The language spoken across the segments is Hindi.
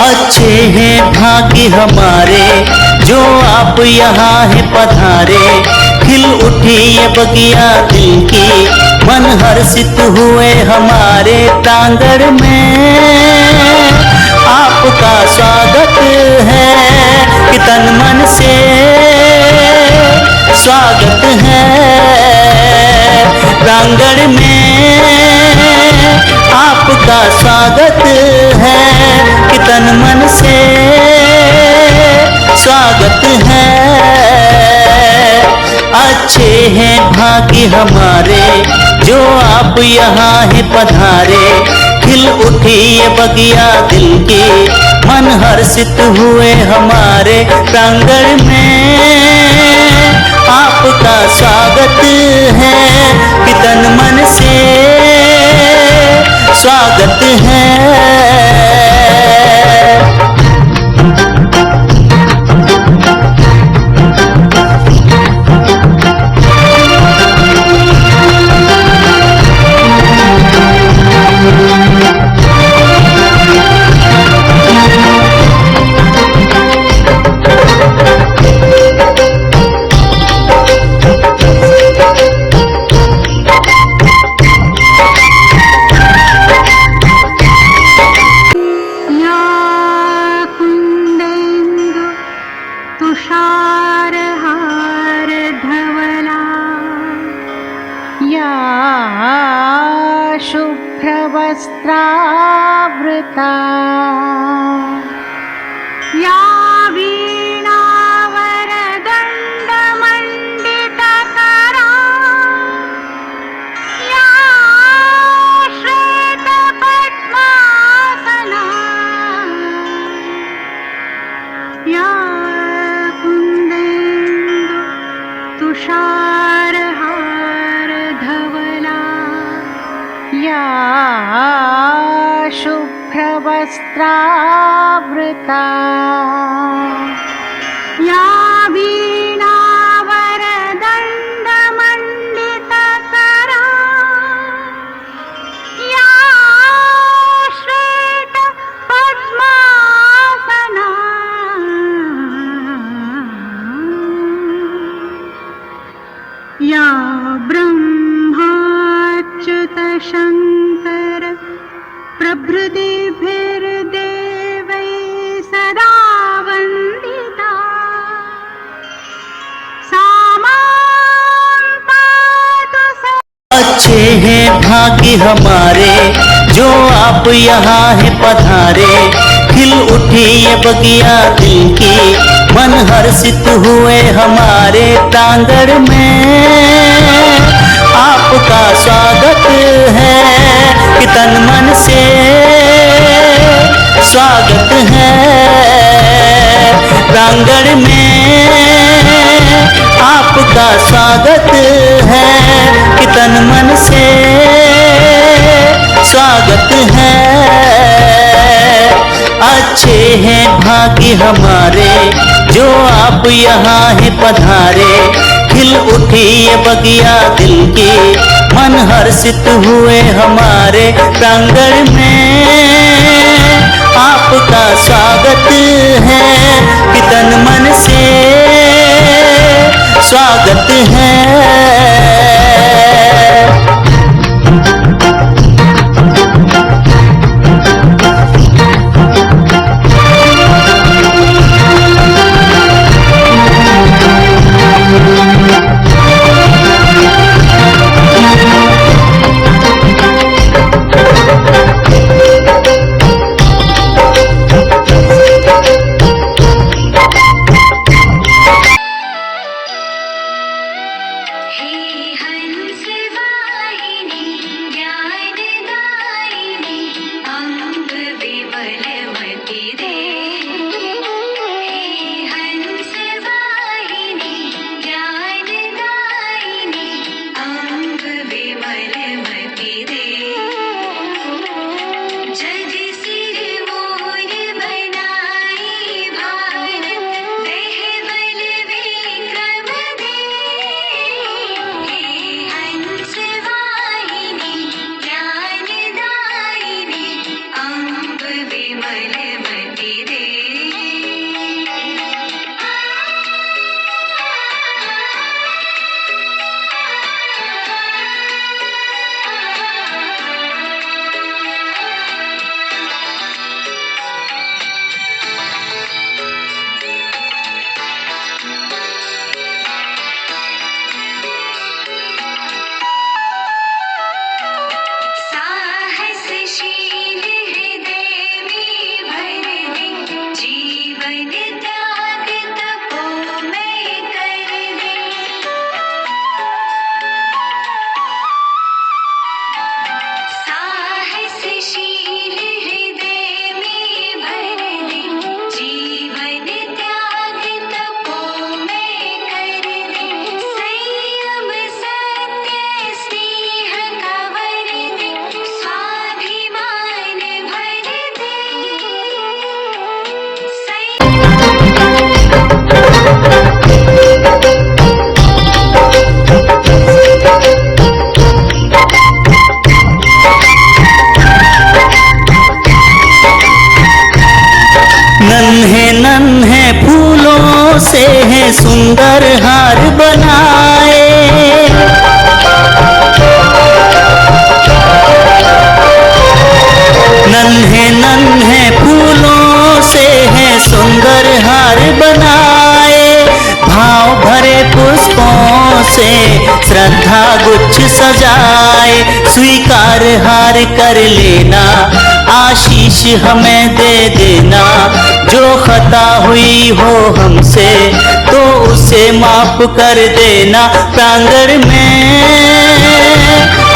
अच्छे हैं भाग्य हमारे जो आप यहाँ है पधारे। खिल उठी ये बगिया दिल की, मन हर्षित हुए हमारे प्रांगण में। आपका स्वागत है कि तन मन से स्वागत है। प्रांगण में आपका स्वागत है कि तन मन से स्वागत है। अच्छे हैं भाग्य हमारे जो आप यहाँ है पधारे। खिल उठी ये बगिया दिल की, मन हर्षित हुए हमारे प्रांगण में। आपका स्वागत है कि तन मन से स्वागत है। शुभ्रवस्त्रावृता या वीणावरदण्डमण्डितकरा या श्वेतपद्मासना या कुन्देन्दु तुषारहारधवला या शुभ्रवस्त्रावृता या वीणावरदण्डमण्डितकरा या श्वेतपद्मासना या ब्रह्माच्युतशङ्कर प्रभृतिभिर्देवैः सदा वन्दिता। सा मां पातु अच्छे हैं भाग्य हमारे जो आप यहाँ है पधारे। खिल उठी ये बगिया दिल की, मन हर्षित हुए हमारे प्रांगण में। आपका स्वागत है कि तन मन से स्वागत है। प्रांगण में आपका स्वागत है कि तन मन से स्वागत है। अच्छे हैं भाग्य हमारे जो आप यहाँ है पधारे। खिल उठी ये बगिया दिल की, मन हर्षित हुए हमारे प्रांगण में। आपका स्वागत है कि तन मन से स्वागत है। हे सुंदर हार बनाए। नन्हे नन्हे फूलों से है सुंदर हार बनाए। भाव भरे पुष्पों से श्रद्धा गुच्छ सजाए। स्वीकार हार कर लेना, आशीष हमें दे देना। जो खता हुई हो हमसे तो उसे माफ कर देना। प्रांगण में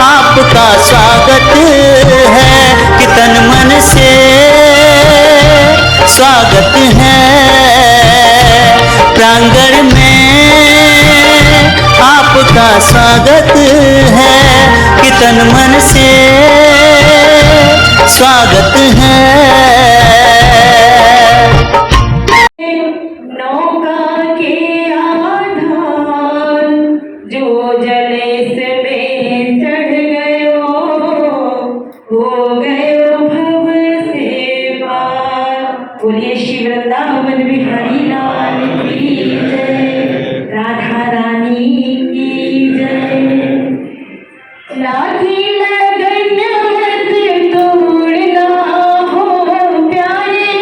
आपका स्वागत है कि तन मन से स्वागत है। प्रांगण में आपका स्वागत है कि तन मन से स्वागत है। नौका के आधार जो जलेस में चढ़ गयो, हो गयो भव से पार। बोलिए श्री वृंदावन बिहारी लाल की जय, राधा रानी की जय। लाठी लगन मत तोड़ना हो प्यारे,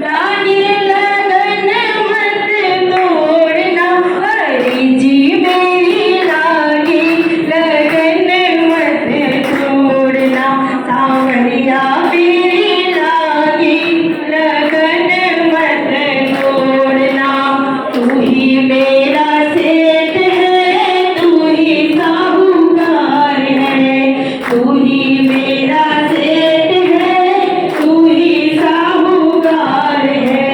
लाठी लगन मत तोड़ना। हरि जी मेरी लागी लगन मत तोड़ना। सावरिया मेरी लागी लगन मत तोड़ना। तू ही मेरा सेठ है, तू ही साहूकार है। तू ही मेरा सेठ है, तू ही साहूकार है।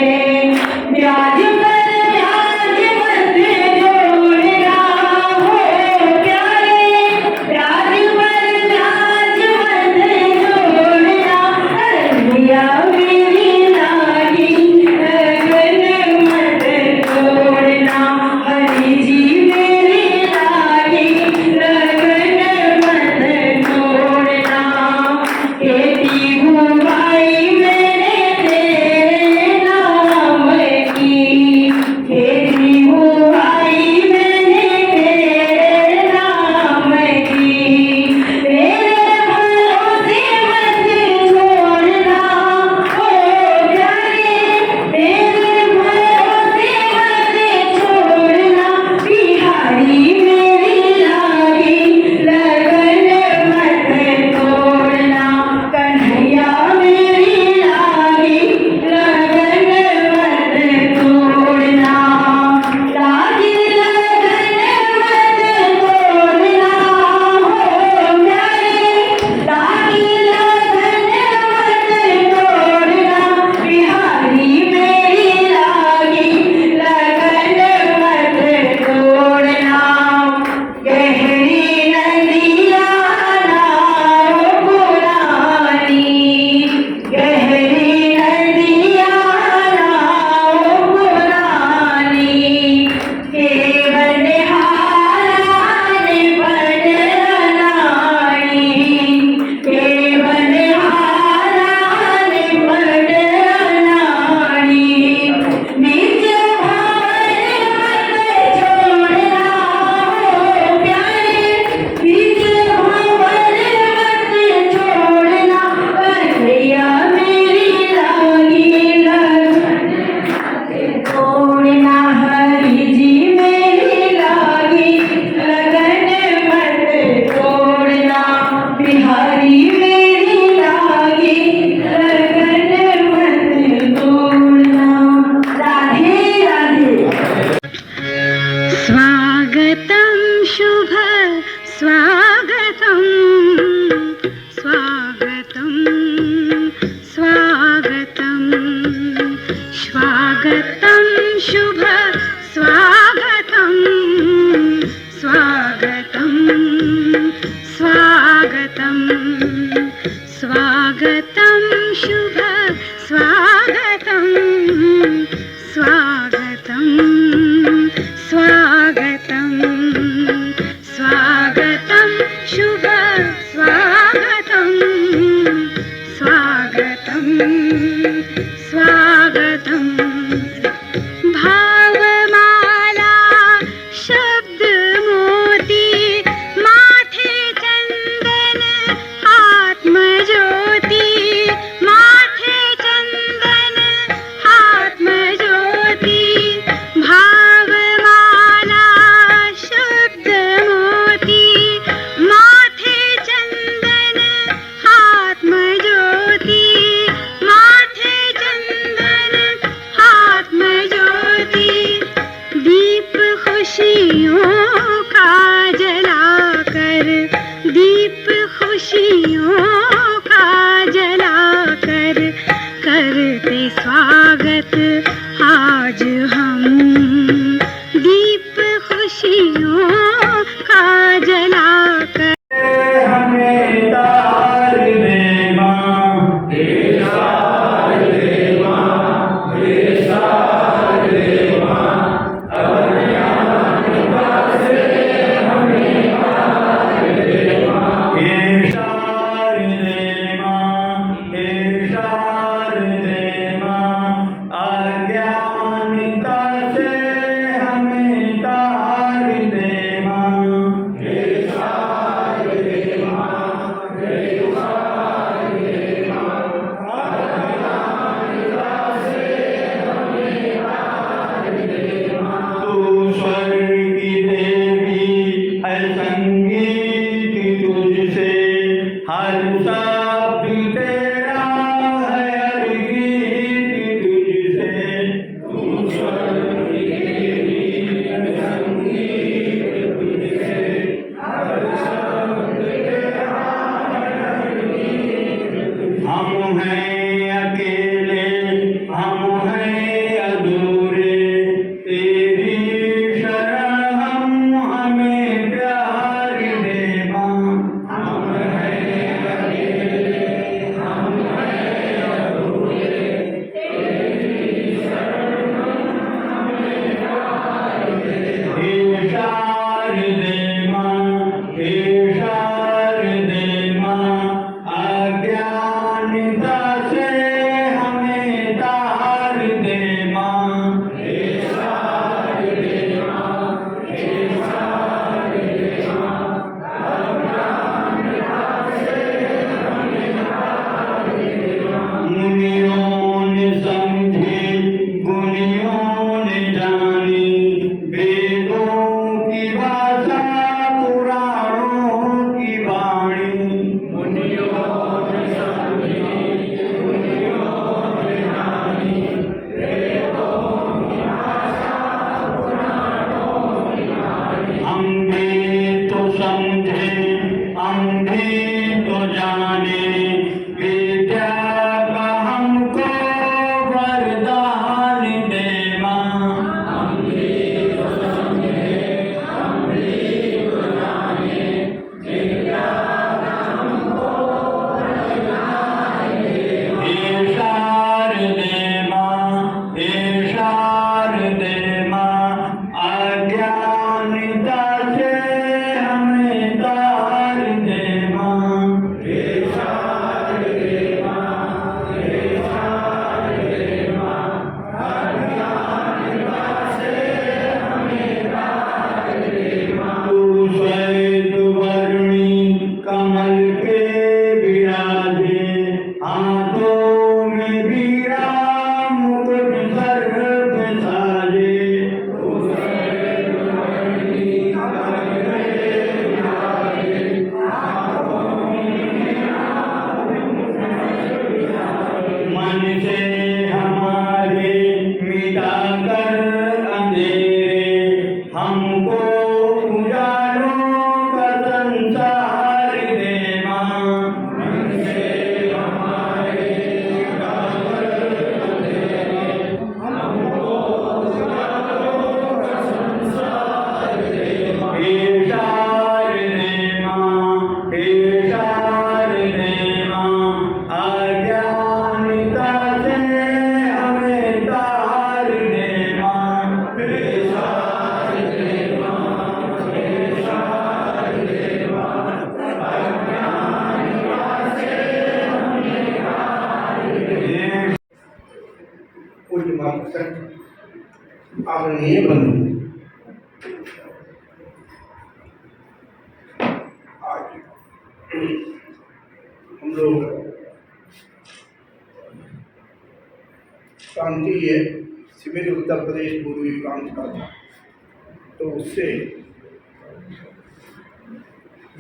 ब्याज पर ब्याज मत जोड़ना हो प्यारे, ब्याज पर ब्याज मत जोड़ना। हरिया मेरी लागी लगन मत तोड़ना। हरि जी मेरी लागी लगन मत तोड़ना। खेती बुआई मैंने तेरे नाम की, खेती बुआई मैंने तेरे नाम की। मेरे भरोसे मत छोड़ना हो प्यारे, मेरे भरोसे मत छोड़ना। बिहारी मेरी लागी लगन मत तोड़ना। कन्हैया मेरी लागी लगन मत तोड़ना। लागी लगन मत तोड़ना हो प्यारे, लागी लगन मत तोड़ना। बिहारी मेरी लागी लगन मत तोड़ना। गहरी नदिया नाव पुरानी, गहरी नदिया नाव पुरानी। हे बनिहारा ने बन अनाड़ी, हे बनिहारा ने बन अनाड़ी। बीच भंवर मत छोड़ना हो प्यारे, बीच भंवर मत छोड़ना। कन्हैया मेरी लागी लगन मत तोड़ना। हरि जी मेरी लागी लगन मत तोड़ना। बिहारी मेरी लागी लगन मत तोड़ना। राधे राधे। स्वागतं शुभ स्वागतं, स्वागतं स्वागतं, स्वागतं शुभ स्वागतं, स्वागतं स्वागतं, स्वागतं शुभ स्वागतं, स्वागतं स्वागतं, स्वागतं शुभ स्वागतं, स्वागतं स्वागतं। भावमाला करते स्वागत आज हम दीप खुशियों का जलाकर। हमें तार दे माँ, इरशाद दे माँ, इरशाद दे माँ, अज्ञानता से हमें तार दे माँ। तू स्वर्ग की देवी है, संगीत तुझसे हर शब्द तेरा है, हर गीत तुझसे। तू स्वर्ग की देवी है, संगीत तुझसे हर शब्द तेरा है, हर गीत तुझसे। हम हैं अकेले, हम हैं अधूरे, तेरी शरण हम, हमें प्यार दे माँ। हम हैं अकेले, हम हैं अधूरे, तेरी शरण हम, हमें प्यार दे माँ। इरशाद दे माँ, इरशाद दे माँ, अज्ञानता से हमें तार दे माँ। इरशाद दे माँ, इरशाद दे माँ, अज्ञानता से हमें तार दे माँ। मुनियों ने समझी, गुनियों ने जानी, वेदों की भाषा, पुराणों की वाणी। मुनियों ने समझी, गुनियों ने जानी, वेदों की भाषा, पुराणों की वाणी। हम भी तो समझे, हम भी तो जाने, विद्या का हमको वरदान दे माँ। हम भी तो समझे, हम भी तो जाने, विद्या का हमको वरदान दे माँ। इरशाद दे माँ, इरशाद दे माँ, अज्ञानता से हमें तार दे माँ। इरशाद दे माँ, इरशाद दे माँ, अज्ञानता से हमें तार दे माँ। तू श्वेत वर्णी कमल के विराजे, हाथों में वीणा मुकुट सर पे साजे। तू श्वेत वर्णी कमल के विराजे, हाथों में वीणा मुकुट सर पे साजे। मन से हमारे मिटा कर अंधेरे, हमको उजालों का संसार दे माँ। मन से हमारे मिटा कर अंधेरे, हमको उजालों का संसार दे माँ। इरशाद दे माँ, इरशाद दे माँ, अज्ञानता से हमें तार दे माँ। इरशाद दे माँ, इरशाद दे माँ, अज्ञानता से हमें तार दे माँ। पूज्य महाप्रसन्न आदरणीय बंधु, आज हम लोग प्रांतीय शिविर उत्तर प्रदेश पूर्वी प्रांत का था, तो उससे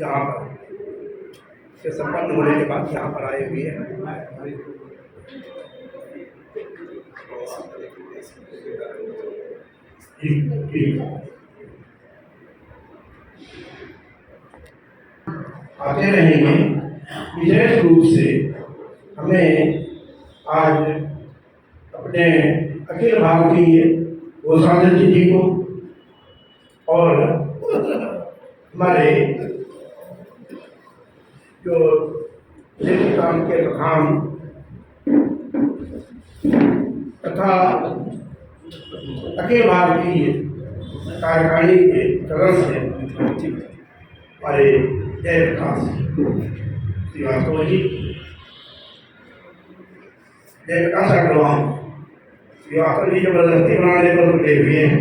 यहाँ पर से संपन्न होने के बाद यहाँ पर आए हुए हैं। आते रहेंगे। विशेष रूप से हमें आज अपने अखिल भारतीय गोसाधन जी को और हमारे जो लेखी काम के प्रधान तथा अखिल भारतीय कार्यकारिणी के सदस्य हमारे जय प्रकाश श्रीवास्तव जी, जय प्रकाश अग्रवाल श्रीवास्तव जी जबरदस्ती बनाने पर उठे हुए हैं।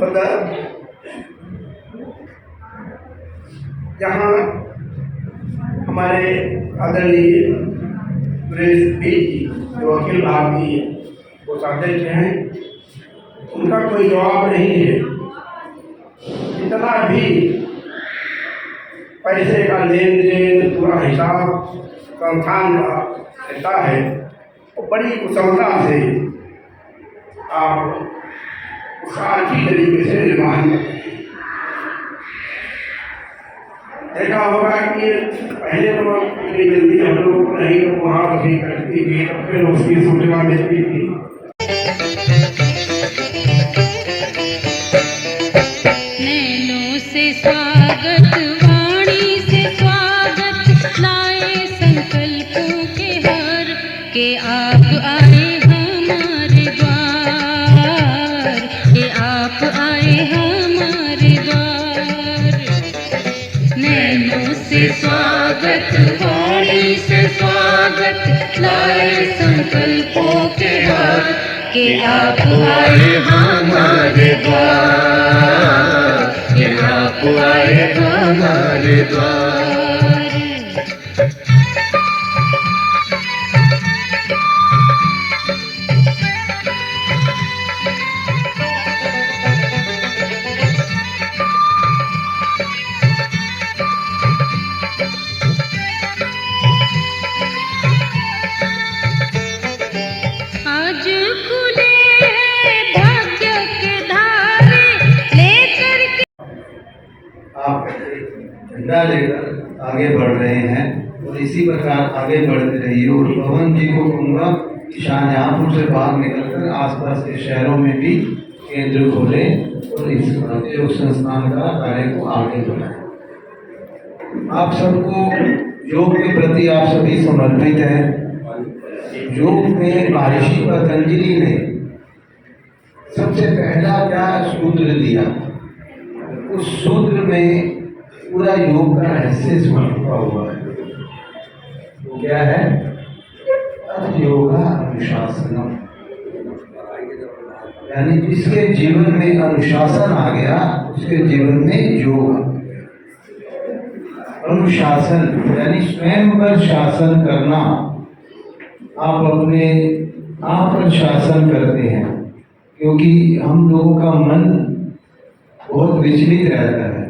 पता जहाँ हमारे आदरणीय सुरेश जी जो अखिल भारतीय कोषाध्यक्ष हैं, उनका कोई जवाब नहीं है। जितना भी पैसे का लेन देन पूरा हिसाब संस्थान का रहता है, वो बड़ी कुशलता से आप उसका अच्छी तरीके से निर्माण करते हैं। देखा होगा कि पहले तो इतनी जल्दी हम लोग को नहीं तो वहाँ कभी करती थी, तब फिर उसकी सूचना देती थी। नैनों से स्वागत, वाणी से स्वागत, लाए संकल्पों के हार के आप आए हमारे द्वार, के आप आए हमारे द्वार। नैनों से स्वागत, वाणी से स्वागत, लाए संकल्पों के हार के आप आए हमारे द्वार, के आप आए हमारे द्वार। आज खुले हैं भाग्य के धारे लेकर के। आप झंडा लेकर आगे बढ़ रहे हैं और इसी प्रकार आगे बढ़ते रहिए। और पवन जी को कहूँगा कि शाहजहाँपुर से बाहर निकलकर आसपास के शहरों में भी केंद्र खोलें और इस योग संस्थान का कार्य को आगे बढ़ाएं। आप सबको योग के प्रति आप सभी समर्पित हैं। योग में महर्षि पतंजलि ने सबसे पहला क्या सूत्र दिया, उस सूत्र में पूरा योग का रहस्य छुपा हुआ है। वो क्या है? तत् योगा अनुशासनम, यानी जिसके जीवन में अनुशासन आ गया उसके जीवन में योग आ गया। अनुशासन यानी स्वयं पर शासन करना। आप अपने आप पर शासन करते हैं, क्योंकि हम लोगों का मन बहुत विचलित रहता है।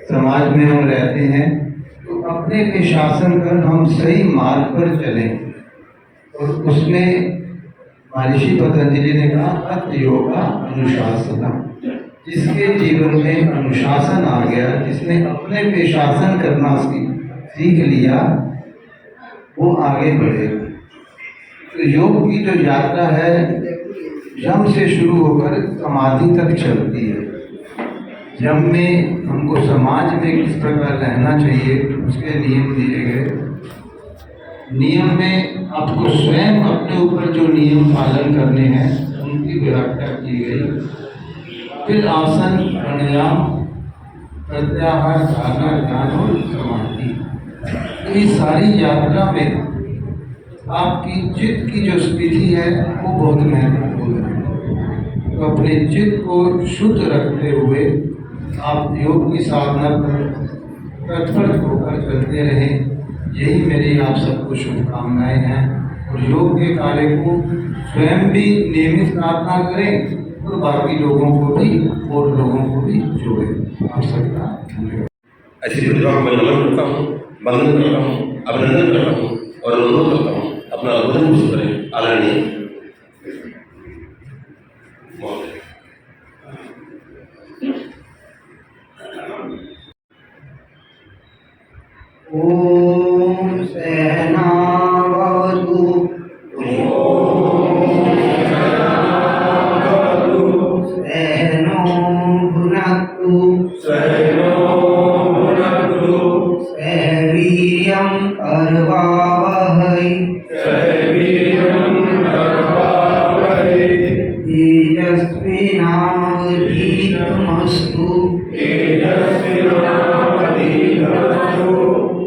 समाज में हम रहते हैं तो अपने पे शासन कर हम सही मार्ग पर चलें। और उसमें महर्षि पतंजलि ने कहा तत् योगा अनुशासनम, जिसके जीवन में अनुशासन आ गया, जिसने अपने पे शासन करना सीख लिया, वो आगे बढ़ेगा। तो योग की जो यात्रा है यम से शुरू होकर समाधि तक चलती है। यम में हमको समाज में किस प्रकार रहना चाहिए उसके नियम दिए गए। नियम में आपको स्वयं अपने ऊपर जो नियम पालन करने हैं उनकी व्याख्या की गई। फिर आसन, प्राणायाम, प्रत्याहार, धारणा, ध्यान और समाधि। इस सारी यात्रा में आपकी चित्त की जो स्थिति है वो बहुत महत्वपूर्ण है। तो अपने चित्त को शुद्ध रखते हुए आप योग की साधना पर तत्पर होकर चलते रहें। यही मेरी आप सबको शुभकामनाएं हैं। और योग के कार्य को स्वयं भी नियमित साधना करें और बाकी लोगों को भी और लोगों को भी जोड़ें। आप सबका धन्यवाद। ऐसी प्रतिभा को मैं नमन करता हूँ, वंदन करता हूँ, अभिनंदन करता हूँ और अनुरोध करता हूँ अपना उद्बोधन शुरू करें। आदरणीय महोदय। ओम सहना भवतु तेजस्विनावधीतमस्तु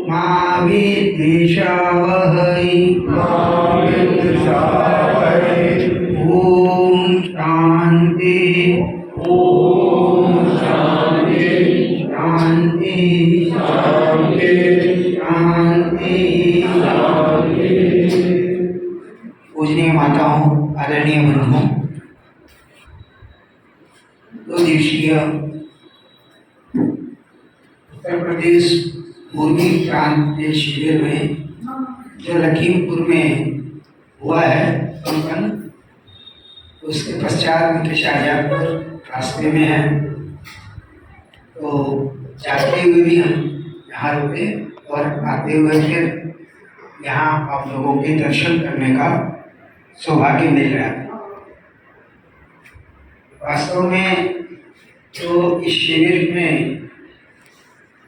मा विद्विषावहै ओम शांति शांति शांति। पूजनीय माताओं, आदरणीय बंधुओं, 2 दिवसीय उत्तर प्रदेश पूर्वी प्रांत के शिविर में जो लखीमपुर में हुआ है संपन्न, उसके पश्चात उनके शाहजहाँपुर रास्ते में है, तो जाते हुए भी हम यहाँ रुके और आते हुए फिर यहाँ आप लोगों के दर्शन करने का सौभाग्य मिल रहा है। वास्तव में तो इस शिविर में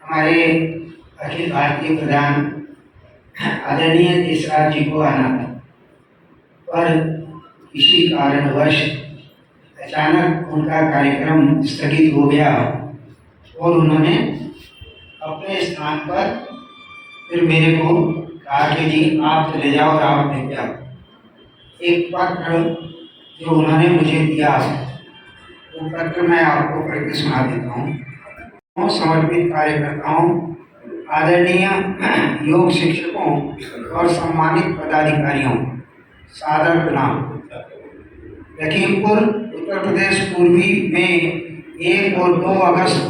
हमारे अखिल भारतीय प्रधान आदरणीय देशराज जी को आना था, पर किसी कारणवश अचानक उनका कार्यक्रम स्थगित हो गया और उन्होंने अपने स्थान पर फिर मेरे को कहा कि जी आप चले जाओ और आप लेके आओ। एक पत्र जो उन्होंने मुझे दिया, वो पत्र मैं आपको पढ़ के सुना देता हूँ। समर्पित कार्यकर्ताओं, आदरणीय योग शिक्षकों और सम्मानित पदाधिकारियों, सादर प्रणाम। लखीमपुर उत्तर प्रदेश पूर्वी में 1 और 2 अगस्त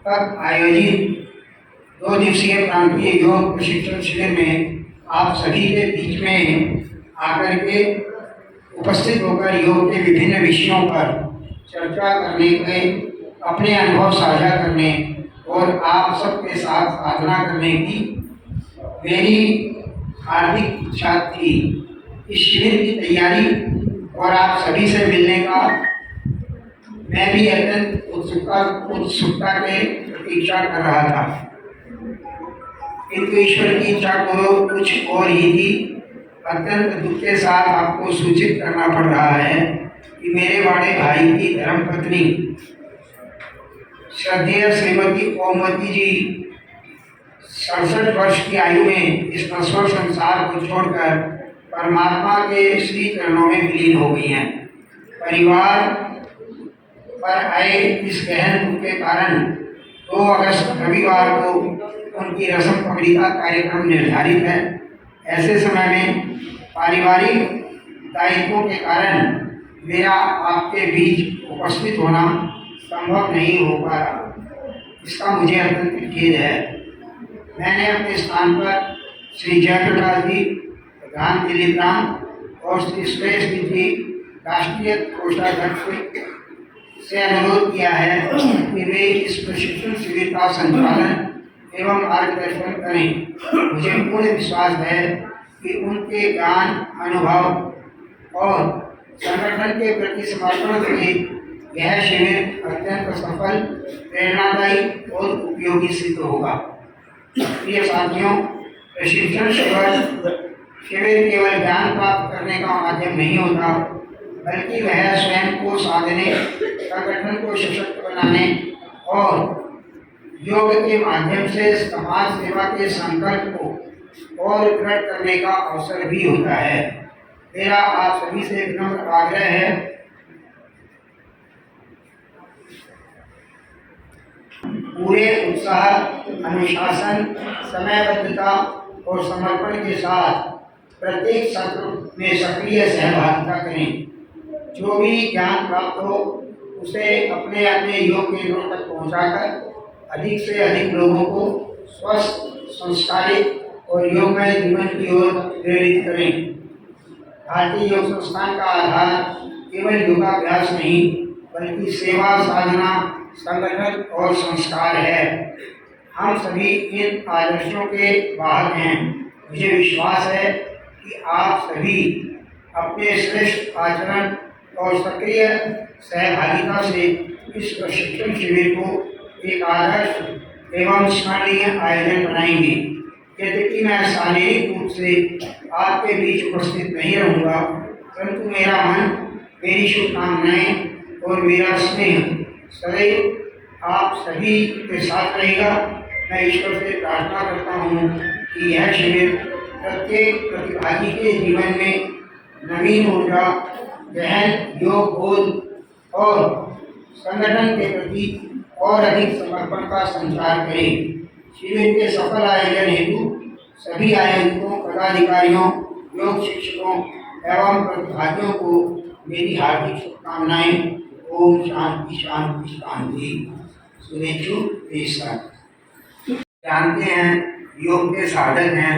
तक आयोजित 2 दिवसीय प्रांतीय योग प्रशिक्षण शिविर में आप सभी के बीच में आकर के उपस्थित होकर योग के विभिन्न विषयों पर चर्चा करने के, अपने अनुभव साझा करने और आप सबके साथ साधना करने की मेरी हार्दिक इच्छा थी। इस शिविर की तैयारी और आप सभी से मिलने का मैं भी अत्यंत उत्सुकता के प्रतीक्षा कर रहा था, किंतु ईश्वर की इच्छा को कुछ और ही थी। अत्यंत दुख के साथ आपको सूचित करना पड़ रहा है कि मेरे बड़े भाई की धर्मपत्नी श्रद्धेय श्रीमती ओमवती जी 67 वर्ष की आयु में इस नश्वर संसार को छोड़कर परमात्मा के श्री चरणों में विलीन हो गई हैं। परिवार पर आए इस गहन दुख के कारण 2 अगस्त रविवार को उनकी रस्म पगड़ी का कार्यक्रम निर्धारित है। ऐसे समय में पारिवारिक दायित्वों के कारण मेरा आपके बीच उपस्थित होना संभव नहीं हो पा रहा, इसका मुझे अत्यंत खेद है। मैंने अपने स्थान पर श्री जयप्रकाश जी, प्रधान दिलीप राम और श्री सुरेश जी, राष्ट्रीय कोषाध्यक्ष से अनुरोध किया है कि वे इस प्रशिक्षण शिविर का संचालन एवं मार्गदर्शन करें। मुझे पूर्ण विश्वास है कि उनके ज्ञान, अनुभव और संगठन के प्रति समर्पण से यह शिविर अत्यंत सफल, प्रेरणादायी और उपयोगी सिद्ध होगा। प्रिय साथियों, प्रशिक्षण शिविर केवल ज्ञान प्राप्त करने का माध्यम नहीं होता, बल्कि वह स्वयं को साधने, संगठन को सशक्त बनाने और योग के माध्यम से समाज सेवा के संकल्प को और दृढ़ करने का अवसर भी होता है। मेरा आप सभी से विनम्र आग्रह है, पूरे उत्साह, अनुशासन, समयबद्धता और समर्पण के साथ प्रत्येक सत्र में सक्रिय सहभागिता करें। जो भी ज्ञान प्राप्त हो उसे अपने अपने योग केंद्रों तक पहुंचाकर अधिक से अधिक लोगों को स्वस्थ, संस्कारित और योगमय जीवन की ओर प्रेरित करें। भारतीय योग संस्थान का आधार केवल योगाभ्यास नहीं, बल्कि सेवा, साधना, संगठन और संस्कार है। हम सभी इन आदर्शों के वाहक हैं। मुझे विश्वास है कि आप सभी अपने श्रेष्ठ आचरण और सक्रिय सहभागिता से इस प्रशिक्षण शिविर को एक आदर्श एवं स्मरणीय आयोजन बनाएंगे। यद्यपि मैं शारीरिक रूप से आपके बीच उपस्थित नहीं रहूँगा, परंतु मेरा मन, मेरी शुभकामनाएं और मेरा स्नेह सदैव आप सभी के साथ रहेगा। मैं ईश्वर से प्रार्थना करता हूँ कि यह शिविर प्रत्येक प्रतिभागी के जीवन में नवीन ऊर्जा, गहन योग बोध और संगठन के प्रति और अधिक समर्पण का संचार करे। शिविर के सफल आयोजन हेतु सभी आयोजकों, पदाधिकारियों, योग शिक्षकों एवं प्रतिभागियों को मेरी हार्दिक शुभकामनाएं। ओम शांति शांति शांति। सुनेशु देशराज। जानते हैं योग के साधक हैं,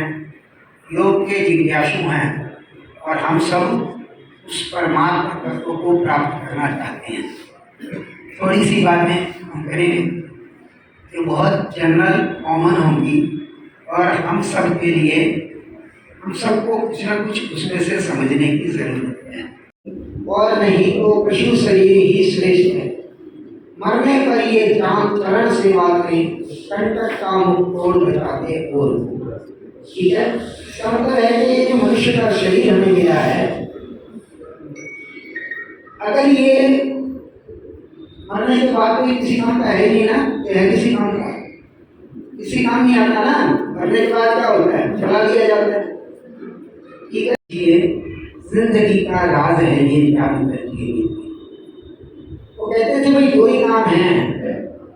योग के जिज्ञासु हैं और हम सब उस परमात्मा तत्व को प्राप्त करना चाहते हैं। थोड़ी सी बातें हम करेंगे जो बहुत जनरल कॉमन होंगी और हम सब के लिए, हम सबको कुछ ना कुछ उसमें से समझने की जरूरत है। और नहीं तो पशु शरीर ही श्रेष्ठ है, मरने पर ये जान चरण सेवा करें, कंटक का मुख तोड़ बचाते और ठीक है। इसका मतलब है कि ये जो मनुष्य का शरीर हमें मिला है, अगर ये मरने के बाद तो किसी काम का है नहीं ना, ये है किसी काम का, किसी काम नहीं आता ना। मरने के बाद क्या होता है, चला दिया जाता है। ठीक है, ये जिंदगी का राज है, ये जान करके वो कहते थे भाई दो ही काम है,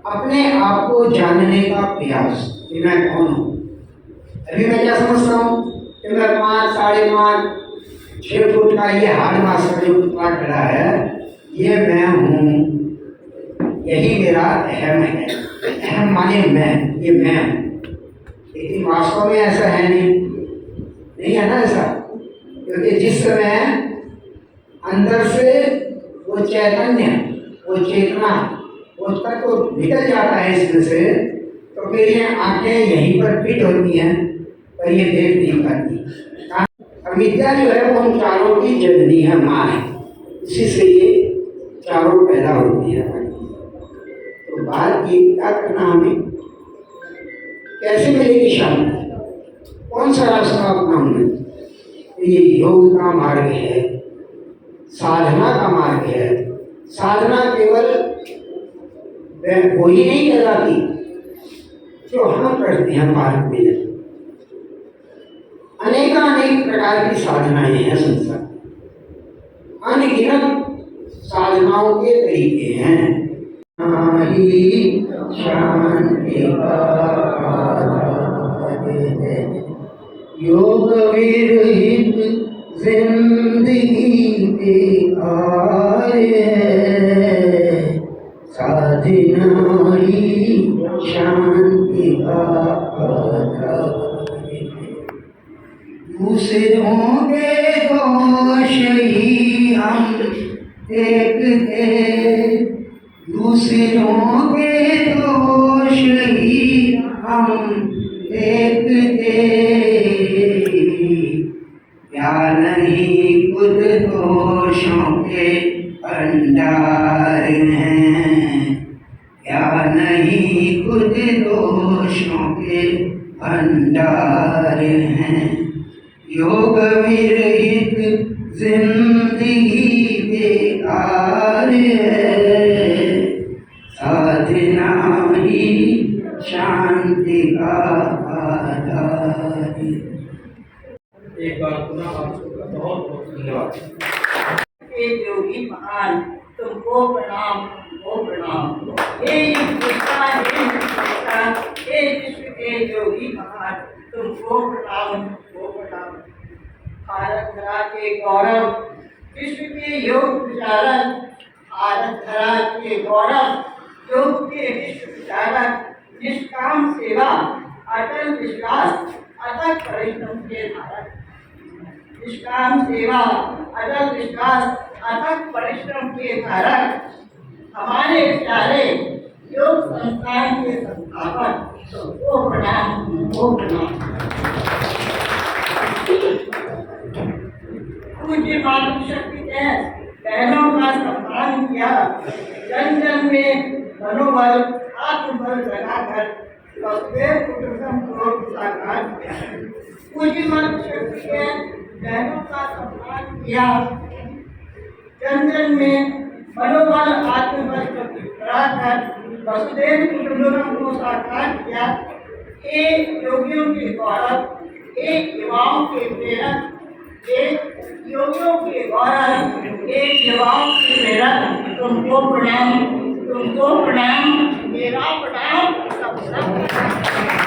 अपने आप को जानने का प्रयास कि मैं कौन हूँ। अभी मैं क्या समझता हूँ कि मैं 5, 5.5, 6 फुट का ये हार्ड मास्टर जो पुतला खड़ा है, ये मैं हूँ, यही मेरा अहम है। अहम माने मैं, ये मैं हूँ। लेकिन वास्तव में ऐसा है नहीं है ना ऐसा, क्योंकि जिस समय अंदर से वो चैतन्य, वो चेतना, वो तत्व निकल जाता है इसमें से, तो फिर ये आंखें यहीं पर फिट होती हैं पर ये देख नहीं पाती। अविद्या जो है वो उन चारों की जननी है, माँ है, इसी से ये चारों पैदा होती है। तो बात ये क्या करना, हमें कैसे मिलेगी शांति, कौन सा रास्ता अपनाना। ये योग का मार्ग है, साधना का मार्ग है। साधना केवल वो ही नहीं कहलाती जो हम करते हैं मार्ग में, अनेक प्रकार की साधनाएं हैं संसार, अनगिनत साधनाओं के तरीके हैं। शांति योग विरहित जिंदगी बेकार है, साधना ही शांति का आधार है। दूसरों के दोष ही हम देखते, दूसरों के दोष ही हम देखते, क्या नहीं खुद दोषों के भंडार हैं, क्या नहीं खुद दोषों के भंडार हैं। योग विरहित जिंदगी बेकार है, साधना ही शांति का आधार है। एक बार पुनः आप सबका बहुत बहुत धन्यवाद। हे योगी महान, तुमको प्रणाम, तुमको प्रणाम। हे हिंदुस्तान, हे हिंदुस्तान, हे विश्व के योगी महान, तुमको प्रणाम, तुमको प्रणाम। भारत धरा के गौरव, विश्व के योग विचारक, भारत धरा के गौरव, योग के विश्व विचारक, निष्काम सेवा, अटल विश्वास, अथक परिश्रम के धारक। निष्काम सेवा, अटल विश्वास, अथक परिश्रम के धारक, हमारे प्यारे योग संस्थान के संस्थापक, वो प्रणाम, वो प्रणाम। पूज्य मातृशक्ति के बहनों का सम्मान किया, जन जन में मनोबल, आत्मबल लगाकर वसुदेव कुटुंबकम को साकार किया। पूज्य मन शक्ति के बहनों का सम्मान किया। जन जन में मनोबल आत्मबल शक्ति बढ़ाकर वसुदेव कुटुंबकम को साकार किया। एक योगियों के गौरव, एक युवाओं के प्रेरक, एक योगियों के गौरव, एक युवाओं के प्रेरक, तुमको प्रणाम, तुमको प्रणाम, मेरा प्रणाम, सब